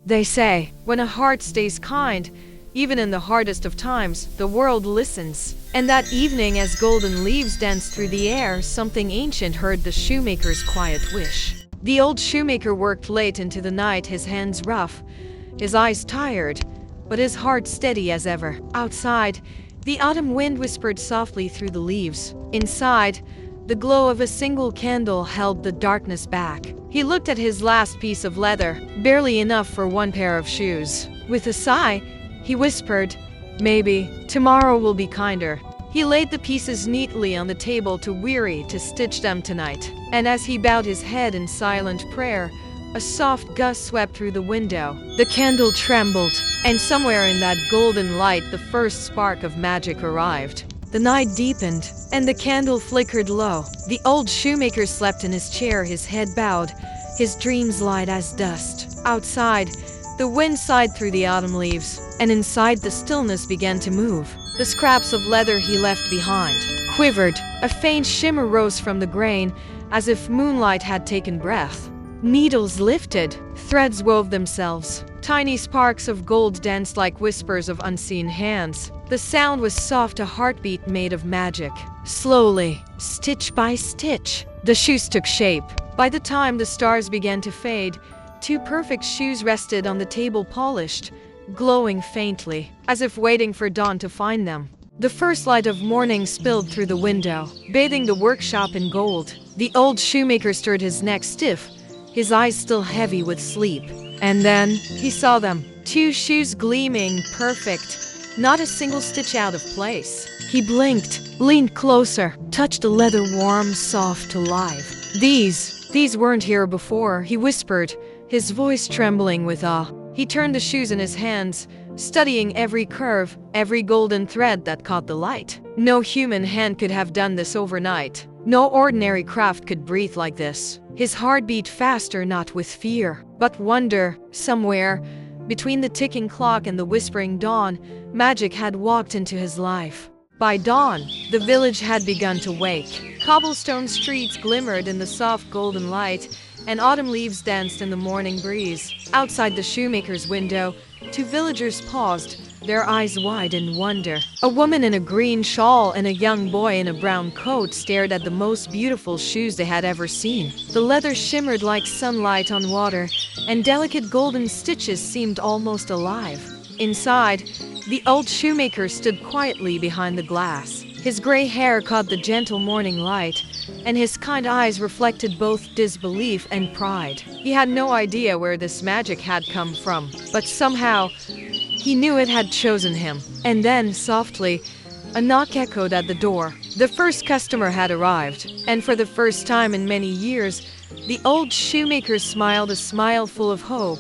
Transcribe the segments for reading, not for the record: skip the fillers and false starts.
They say, when a heart stays kind, even in the hardest of times, the world listens. And that evening, as golden leaves danced through the air, something ancient heard the shoemaker's quiet wish. The old shoemaker worked late into the night, his hands rough, his eyes tired, but his heart steady as ever. Outside, the autumn wind whispered softly through the leaves. Inside, the glow of a single candle held the darkness back. He looked at his last piece of leather, barely enough for one pair of shoes. With a sigh, he whispered, "Maybe tomorrow will be kinder." He laid the pieces neatly on the table, too weary to stitch them tonight. And as he bowed his head in silent prayer, a soft gust swept through the window. The candle trembled, and somewhere in that golden light the first spark of magic arrived. The night deepened, and the candle flickered low. The old shoemaker slept in his chair, his head bowed, his dreams light as dust. Outside, the wind sighed through the autumn leaves, and inside the stillness began to move. The scraps of leather he left behind quivered. A faint shimmer rose from the grain, as if moonlight had taken breath. Needles lifted, threads wove themselves. Tiny sparks of gold danced like whispers of unseen hands. The sound was soft, a heartbeat made of magic. Slowly, stitch by stitch, the shoes took shape. By the time the stars began to fade, two perfect shoes rested on the table, polished, glowing faintly, as if waiting for dawn to find them. The first light of morning spilled through the window, bathing the workshop in gold. The old shoemaker stirred, his neck stiff, his eyes still heavy with sleep. And then he saw them, two shoes gleaming perfect, not a single stitch out of place. He blinked, leaned closer, touched the leather warm, soft, alive. These weren't here before, he whispered, his voice trembling with awe. He turned the shoes in his hands, studying every curve, every golden thread that caught the light. No human hand could have done this overnight. No ordinary craft could breathe like this. His heart beat faster, not with fear, but wonder. Somewhere, between the ticking clock and the whispering dawn, magic had walked into his life. By dawn, the village had begun to wake. Cobblestone streets glimmered in the soft golden light, and autumn leaves danced in the morning breeze. Outside the shoemaker's window, two villagers paused, their eyes wide in wonder. A woman in a green shawl and a young boy in a brown coat stared at the most beautiful shoes they had ever seen. The leather shimmered like sunlight on water, and delicate golden stitches seemed almost alive. Inside, the old shoemaker stood quietly behind the glass. His gray hair caught the gentle morning light, and his kind eyes reflected both disbelief and pride. He had no idea where this magic had come from, but somehow, he knew it had chosen him. And then, softly, a knock echoed at the door. The first customer had arrived, and for the first time in many years, the old shoemaker smiled, a smile full of hope,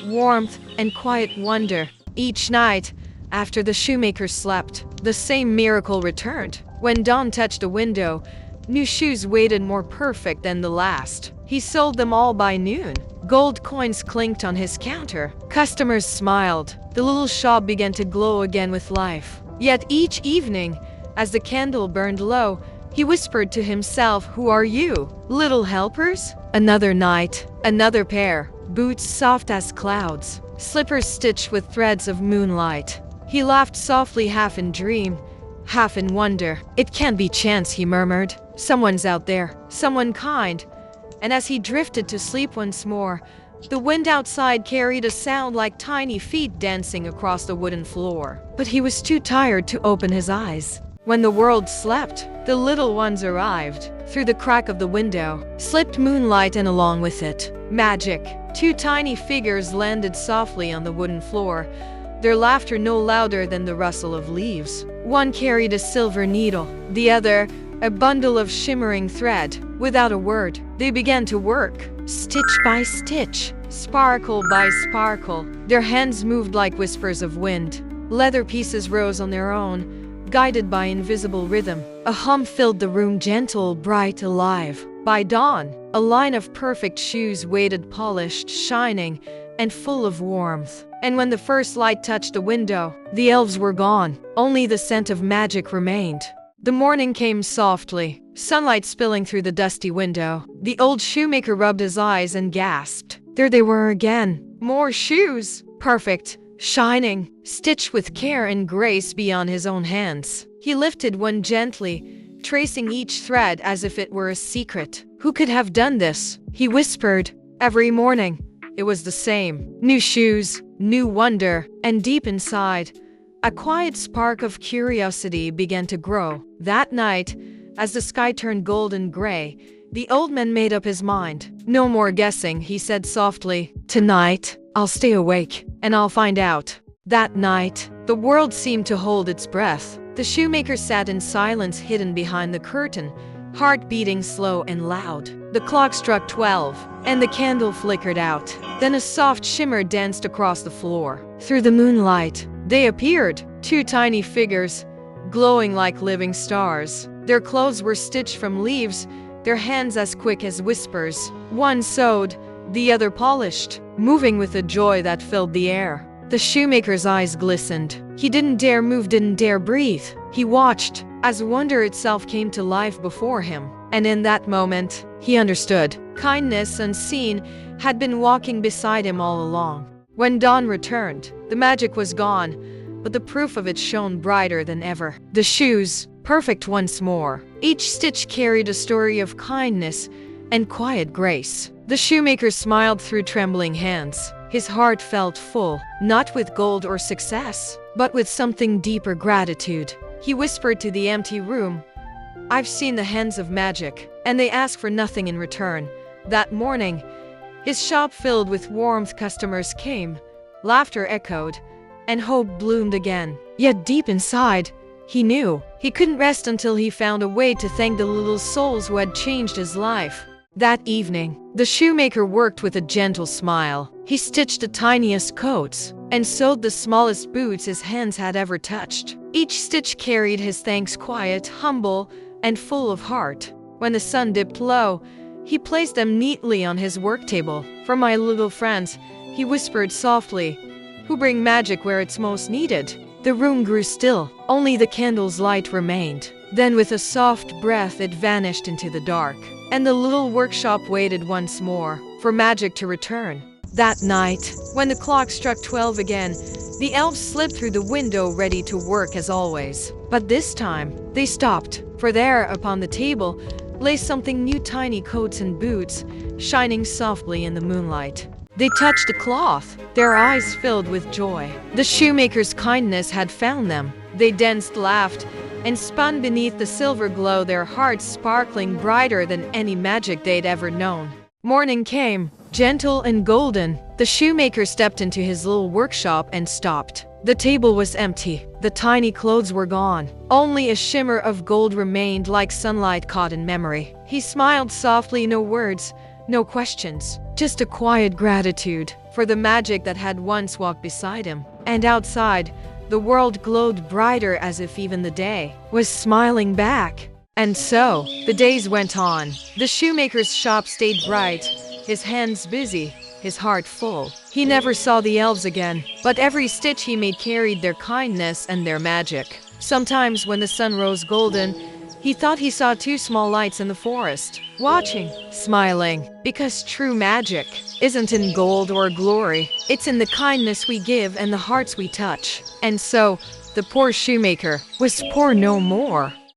warmth, and quiet wonder. Each night, after the shoemaker slept, the same miracle returned. When dawn touched the window, new shoes waited more perfect than the last. He sold them all by noon. Gold coins clinked on his counter. Customers smiled. The little shop began to glow again with life. Yet each evening, as the candle burned low, he whispered to himself, "Who are you, little helpers?" Another night, another pair, boots soft as clouds, slippers stitched with threads of moonlight. He laughed softly, half in dream, half in wonder. "It can't be chance," he murmured. "Someone's out there, someone kind." And as he drifted to sleep once more, the wind outside carried a sound like tiny feet dancing across the wooden floor. But he was too tired to open his eyes. When the world slept, the little ones arrived. Through the crack of the window slipped moonlight, and along with it, magic. Two tiny figures landed softly on the wooden floor, their laughter no louder than the rustle of leaves. One carried a silver needle, the other a bundle of shimmering thread. Without a word, they began to work, stitch by stitch, sparkle by sparkle. Their hands moved like whispers of wind. Leather pieces rose on their own, guided by invisible rhythm. A hum filled the room, gentle, bright, alive. By dawn, a line of perfect shoes waited, polished, shining, and full of warmth. And when the first light touched the window, the elves were gone. Only the scent of magic remained. The morning came softly, sunlight spilling through the dusty window. The old shoemaker rubbed his eyes and gasped. There they were again, More shoes. Perfect. Shining. Stitched with care and grace beyond his own hands. He lifted one gently, tracing each thread as if it were a secret. Who could have done this? He whispered. Every morning, it was the same. New shoes, new wonder, and deep inside, a quiet spark of curiosity began to grow. That night, as the sky turned golden gray, the old man made up his mind. No more guessing, he said softly. Tonight, I'll stay awake, and I'll find out. That night, the world seemed to hold its breath. The shoemaker sat in silence, hidden behind the curtain, heart beating slow and loud. The clock struck 12, and the candle flickered out. Then a soft shimmer danced across the floor. Through the moonlight, they appeared, two tiny figures, glowing like living stars. Their clothes were stitched from leaves, their hands as quick as whispers. One sewed, the other polished, moving with a joy that filled the air. The shoemaker's eyes glistened. He didn't dare move, didn't dare breathe. He watched as wonder itself came to life before him. And in that moment, he understood. Kindness unseen had been walking beside him all along. When dawn returned, the magic was gone, but the proof of it shone brighter than ever. The shoes, perfect once more. Each stitch carried a story of kindness and quiet grace. The shoemaker smiled through trembling hands. His heart felt full, not with gold or success, but with something deeper: gratitude. He whispered to the empty room, I've seen the hands of magic, and they ask for nothing in return. That morning, his shop filled with warmth. Customers came, laughter echoed, and hope bloomed again. Yet deep inside, he knew he couldn't rest until he found a way to thank the little souls who had changed his life. That evening, the shoemaker worked with a gentle smile. He stitched the tiniest coats and sewed the smallest boots his hands had ever touched. Each stitch carried his thanks, quiet, humble, and full of heart. When the sun dipped low, he placed them neatly on his work table. For my little friends, he whispered softly, who bring magic where it's most needed. The room grew still, only the candle's light remained. Then with a soft breath it vanished into the dark, and the little workshop waited once more for magic to return. That night, when the clock struck 12 again, the elves slipped through the window, ready to work as always. But this time, they stopped, for there, upon the table, lay something new: tiny coats and boots, shining softly in the moonlight. They touched the cloth, their eyes filled with joy. The shoemaker's kindness had found them. They danced, laughed, and spun beneath the silver glow, their hearts sparkling brighter than any magic they'd ever known. Morning came, gentle and golden. The shoemaker stepped into his little workshop and stopped. The table was empty. The tiny clothes were gone. Only a shimmer of gold remained, like sunlight caught in memory. He smiled softly, no words, no questions, just a quiet gratitude for the magic that had once walked beside him. And outside, the world glowed brighter, as if even the day was smiling back. And so, the days went on. The shoemaker's shop stayed bright, his hands busy, his heart full. He never saw the elves again, but every stitch he made carried their kindness and their magic. Sometimes when the sun rose golden, he thought he saw two small lights in the forest, watching, smiling, because true magic isn't in gold or glory. It's in the kindness we give and the hearts we touch. And so, the poor shoemaker was poor no more.